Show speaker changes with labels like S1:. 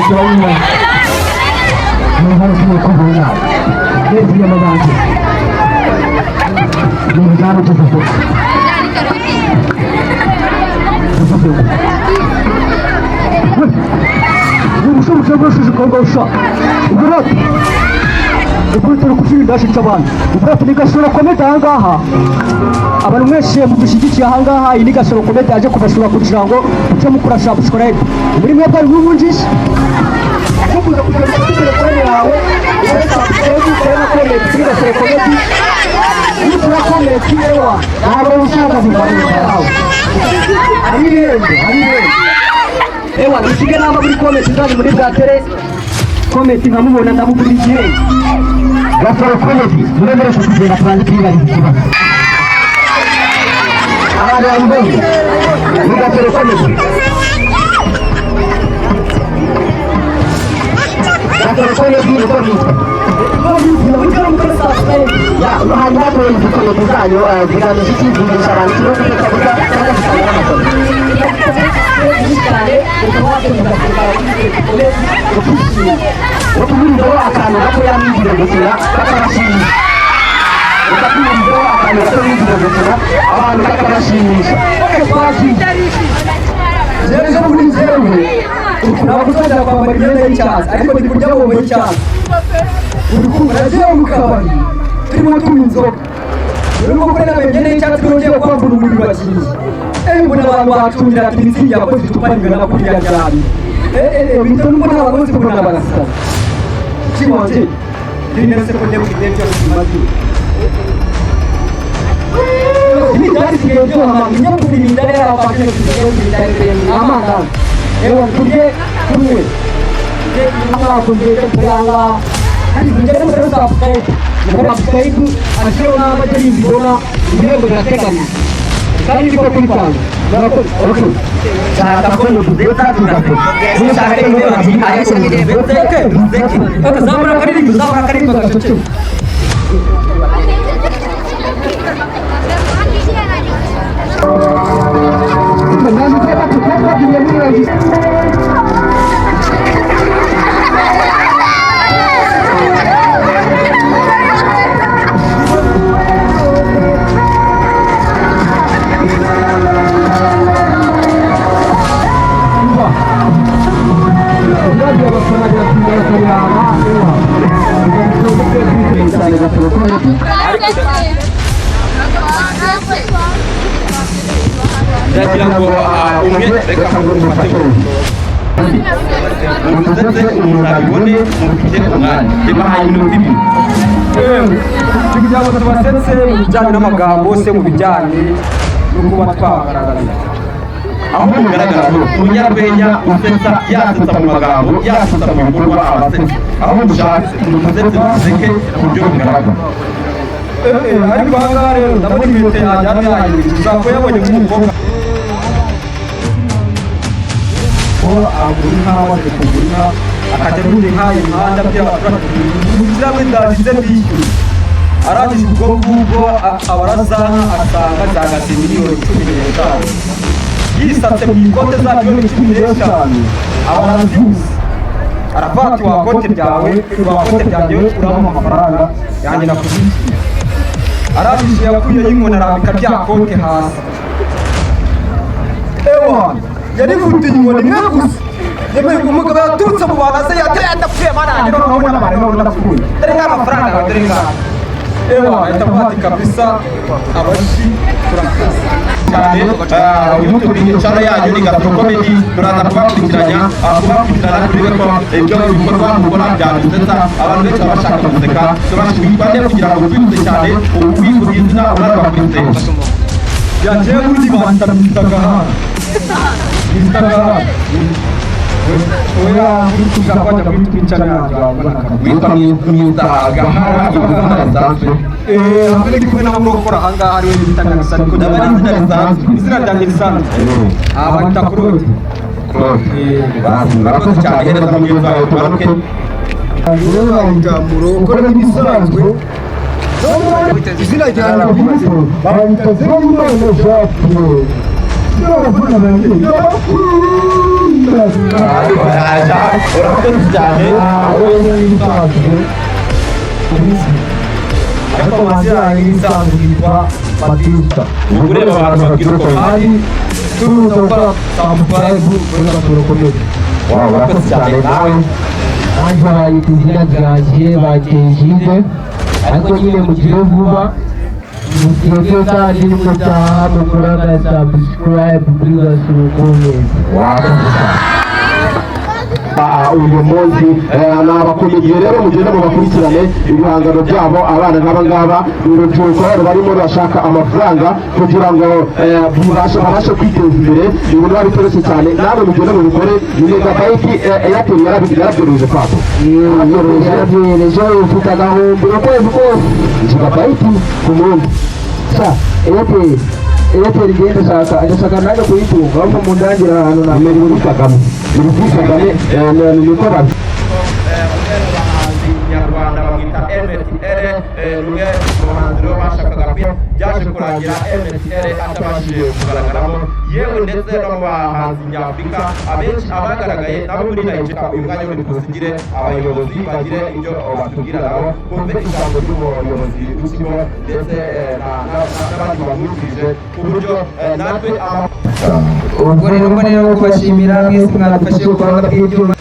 S1: Joina Ini harus kubuna Dia punya membantu Ini baru tersebut Berat Ukuri turi kuzinda shicabana Berat ni gasoro komete ahangaha abantu mwese mudushigikiye ahangaha iyi ni gasoro komete yaje kubasura kugira ngo muce mukora subscribe muri mwebwe ari wunjisha kuza kugenda kuri telefone yawe subscribe ukora comment kuri gasoro komete ukora comment yewa ntabwo ushaka kubarira yawe ari ewa dusige namba muri comment zanyu muri bwatere comment nkamubona ndamukurikiye gasoro komete muremere kugenda tubanze kwibariza ikibazo abana bambaye muri gasoro komete gasoro komete ni ko bitwa ya hanyuma muri komete zanyu zigana zikivugisha abantu no kutavuga cyangwa gusanga amasomo Wakubiriho akantu gato yamwigire gukina kakarashimisha wakubiriho akantu gato yamwigire gukina abantu kakarashimisha Zerezo muri zerewe nabagusajya kwambara imyenda y'icyatsi ariko ndi kurya bobo y'icyatsi urikunda zerewe mu kabari turimo tunywa inzoga urimo gukora imyenda y'icyatsi n'ugiye kwambura umubiri bakiye mbona abantu bacungira ati imitsingi yakoze icupa ringana kuriya ryari bito mbona abakozi mbona barasa kimonje dinese konde kidebyo kimazi ini dari kigejo hama nyapu ni ndare ya pakhe kigejo ndare amanga ewa kunje kunwe ama kunje teranga hari kunje terus subscribe subscribe asio na majari bidona video berakekani kali di perpintan oke cara takon beta juga ini cara ini lagi ayah sini dia oke zabra kali begitu
S2: Saya bilang bahwa umumnya mereka menggunakan ini kugira ngo tubasetse mu bijyanye n'amagambo se mu bijyanye no kuba twagaragaza aho bigaragara ko umunyarwenya usetsa yasetsa mu magambo yasetsa mu bikorwa abasetsa aho dushatse umusetse useke ku buryo bugaragara ariko aha ngaha rero ndabona ibintu yajyana yahindukira ko yabonye nk'umukobwa agura inka waje kugura inka akajya agura inka imihanda by'abaturage kugira ngo ndabize bishyure arangije ubwo ngubwo abarazana asanga zahagaze miliyoni 15 yisatse mu ikote zabyo ni 15 abarabyuze arafata wakote ryawe wakote ryanjye uramo amafaranga yanjye nakubishyura arangije yakuye y'inkoni arambika rya kote hasi ewa yarifute inkoni imwe gusa yemeye umugabo yaturutse mu bantu aze yateye adapfuye mana yanjye noneho ubona abantu none ndapfuye dore nk'amafaranga yawe dore ngaha ewa ahita afata kabisa abashi turakaza cyane YouTube channel yanyu ni Gasoro Comedy turaza kubakurikiranya kubakurikirana kuri ko ibyo bikorwa mukora byadusetsa abantu benshi bashaka guseka tubashimira kugira ngo twihuse cyane ubwiza izina urarwakwise yaje muri banta mistagaha oya kuja kwaja kwicara witwa mistagaha ibuzina risanzwe hamwe ndi kumwe na murokora hanga hari we bitanga bisani ko ndabari izina risanzwe izina ryanjye risanzwe abanta kuroti basi murakoze cyane hereza mu gihe zawe tubaruke murokora n'ibisanzwe izina ryanjye bamwita Zeyimana Jacques urakoze cyane ariko amazina yanjye n'isanzwe yitwa Batista ubu ureba abantu babwira uko bari turuza gukora subscribe kuri Gaturo Comedy urakoze cyane nawe
S1: nanjye barayita izina ryanjye bakejide ariko nyine mugire vuba mugire kandi nimutaha mukora na subscribe kuri Gaturo Comedy.
S3: uyu munsi ni abakomediye rero mugenda mubakurikirane ibihangano byabo abana n'abangaba urubyiruko barimo rurashaka amafaranga kugira ngo babashe kwiteza imbere ibintu biba bitoroshye cyane namwe mugenda mubikore ni megabayiti Airtel yarabyohereje kwako
S1: yarabyohereje ufite agahombo ukwezi kose
S3: gigabayiti ku munsi
S1: Airtel igenda ndashaka nanjye kuyitunga ahubwo mu ndangira ahantu na
S3: ni muri Kagame niko babi
S2: nyarwanda bamwita MTL rumwe mu bahanzi rero bashakaga byaje kurangira MTL atabashije kugaragaramo yewe ndetse no mu bahanzi nyafurika abenshi abagaragaye nabo muri Nigeria uyu mwanya uri kusigire abayobozi bagire ibyo batubwira nabo kumve ijambo ry'umuyobozi w'ikigo ndetse n'abandi bamwifurije ku buryo natwe
S1: ubwo rero kubashimira mwese mwadufashe gukora bw'ibyuma